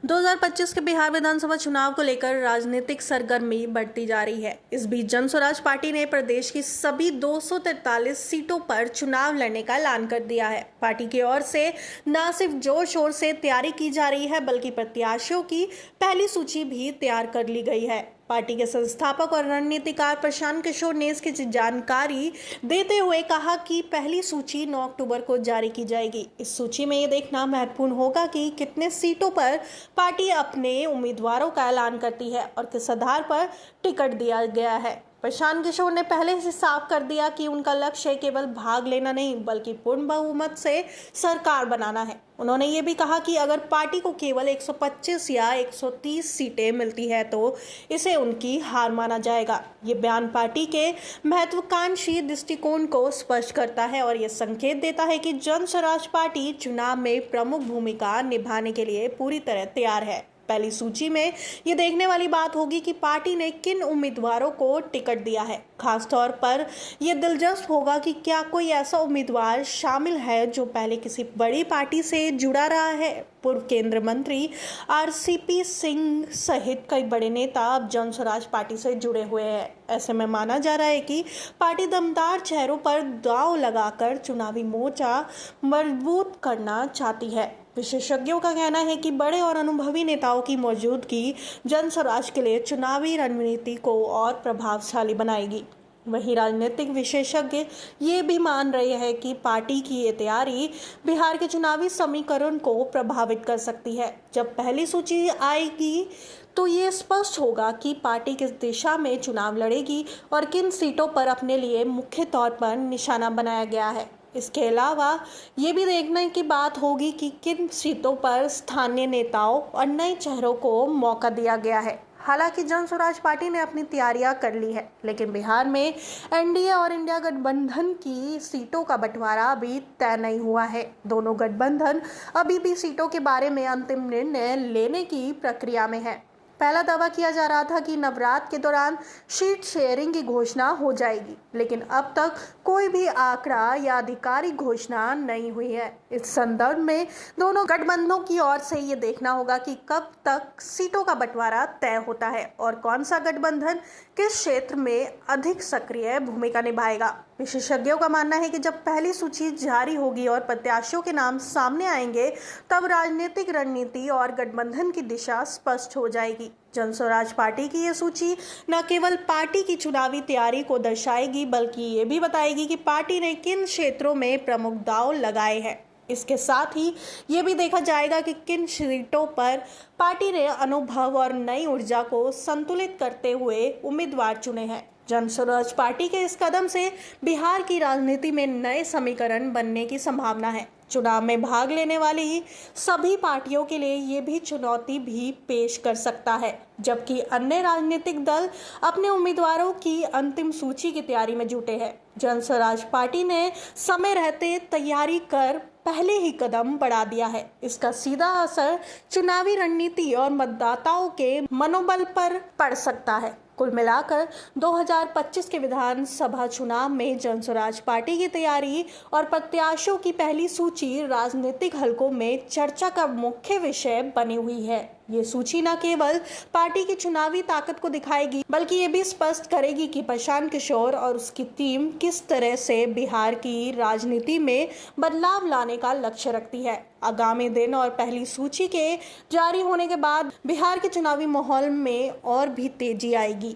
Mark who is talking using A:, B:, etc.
A: 2025 के बिहार विधानसभा चुनाव को लेकर राजनीतिक सरगर्मी बढ़ती जा रही है। इस बीच जन स्वराज पार्टी ने प्रदेश की सभी 243 सीटों पर चुनाव लड़ने का ऐलान कर दिया है। पार्टी की ओर से न सिर्फ जोर शोर से तैयारी की जा रही है, बल्कि प्रत्याशियों की पहली सूची भी तैयार कर ली गई है। पार्टी के संस्थापक और रणनीतिकार प्रशांत किशोर ने इसकी जानकारी देते हुए कहा कि पहली सूची 9 अक्टूबर को जारी की जाएगी। इस सूची में ये देखना महत्वपूर्ण होगा कि कितने सीटों पर पार्टी अपने उम्मीदवारों का ऐलान करती है और किस आधार पर टिकट दिया गया है। प्रशांत किशोर ने पहले से साफ कर दिया कि उनका लक्ष्य केवल भाग लेना नहीं, बल्कि पूर्ण बहुमत से सरकार बनाना है। उन्होंने ये भी कहा कि अगर पार्टी को केवल 125 या 130 सीटें मिलती है तो इसे उनकी हार माना जाएगा। ये बयान पार्टी के महत्वाकांक्षी दृष्टिकोण को स्पष्ट करता है और ये संकेत देता है कि जन स्वराज पार्टी चुनाव में प्रमुख भूमिका निभाने के लिए पूरी तरह तैयार है। पहली सूची में ये देखने वाली बात होगी कि पार्टी ने किन उम्मीदवारों को टिकट दिया है। खास तौर पर यह दिलचस्प होगा कि क्या कोई ऐसा उम्मीदवार शामिल है जो पहले किसी बड़ी पार्टी से जुड़ा रहा है। पूर्व केंद्रीय मंत्री आरसीपी सिंह सहित कई बड़े नेता अब जन स्वराज पार्टी से जुड़े हुए हैं। ऐसे में माना जा रहा है कि पार्टी दमदार चेहरों पर दांव लगाकर चुनावी मोर्चा मजबूत करना चाहती है। विशेषज्ञों का कहना है कि बड़े और अनुभवी नेताओं की मौजूदगी जन स्वराज के लिए चुनावी रणनीति को और प्रभावशाली बनाएगी। वहीं राजनीतिक विशेषज्ञ ये भी मान रहे हैं कि पार्टी की ये तैयारी बिहार के चुनावी समीकरण को प्रभावित कर सकती है। जब पहली सूची आएगी तो ये स्पष्ट होगा कि पार्टी किस दिशा में चुनाव लड़ेगी और किन सीटों पर अपने लिए मुख्य तौर पर निशाना बनाया गया है। इसके अलावा ये भी देखने की बात होगी कि किन सीटों पर स्थानीय नेताओं और नए चेहरों को मौका दिया गया है। हालांकि जन स्वराज पार्टी ने अपनी तैयारियां कर ली है, लेकिन बिहार में एनडीए और इंडिया गठबंधन की सीटों का बंटवारा अभी तय नहीं हुआ है। दोनों गठबंधन अभी भी सीटों के बारे में अंतिम निर्णय लेने की प्रक्रिया में है। पहला दावा किया जा रहा था कि नवरात्र के दौरान सीट शेयरिंग की घोषणा हो जाएगी, लेकिन अब तक कोई भी आंकड़ा या आधिकारिक घोषणा नहीं हुई है। इस संदर्भ में दोनों गठबंधनों की ओर से ये देखना होगा कि कब तक सीटों का बंटवारा तय होता है और कौन सा गठबंधन किस क्षेत्र में अधिक सक्रिय भूमिका निभाएगा। विशेषज्ञों का मानना है कि जब पहली सूची जारी होगी और प्रत्याशियों के नाम सामने आएंगे, तब राजनीतिक रणनीति और गठबंधन की दिशा स्पष्ट हो जाएगी। जन स्वराज पार्टी की ये सूची न केवल पार्टी की चुनावी तैयारी को दर्शाएगी, बल्कि ये भी बताएगी कि पार्टी ने किन क्षेत्रों में प्रमुख दांव लगाए हैं। इसके साथ ही ये भी देखा जाएगा कि किन सीटों पर पार्टी ने अनुभव और नई ऊर्जा को संतुलित करते हुए उम्मीदवार चुने हैं। जन स्वराज पार्टी के इस कदम से बिहार की राजनीति में नए समीकरण बनने की संभावना है। चुनाव में भाग लेने वाली सभी पार्टियों के लिए ये भी चुनौती भी पेश कर सकता है, जबकि अन्य राजनीतिक दल अपने उम्मीदवारों की अंतिम सूची की तैयारी में जुटे हैं। जन स्वराज पार्टी ने समय रहते तैयारी कर पहले ही कदम बढ़ा दिया है। इसका सीधा असर चुनावी रणनीति और मतदाताओं के मनोबल पर पड़ सकता है। कुल मिलाकर 2025 के विधानसभा चुनाव में जन स्वराज पार्टी की तैयारी और प्रत्याशियों की पहली सूची राजनीतिक हलकों में चर्चा का मुख्य विषय बनी हुई है। ये सूची न केवल पार्टी की चुनावी ताकत को दिखाएगी, बल्कि ये भी स्पष्ट करेगी कि प्रशांत किशोर और उसकी टीम किस तरह से बिहार की राजनीति में बदलाव लाने का लक्ष्य रखती है। आगामी दिन और पहली सूची के जारी होने के बाद बिहार के चुनावी माहौल में और भी तेजी आएगी।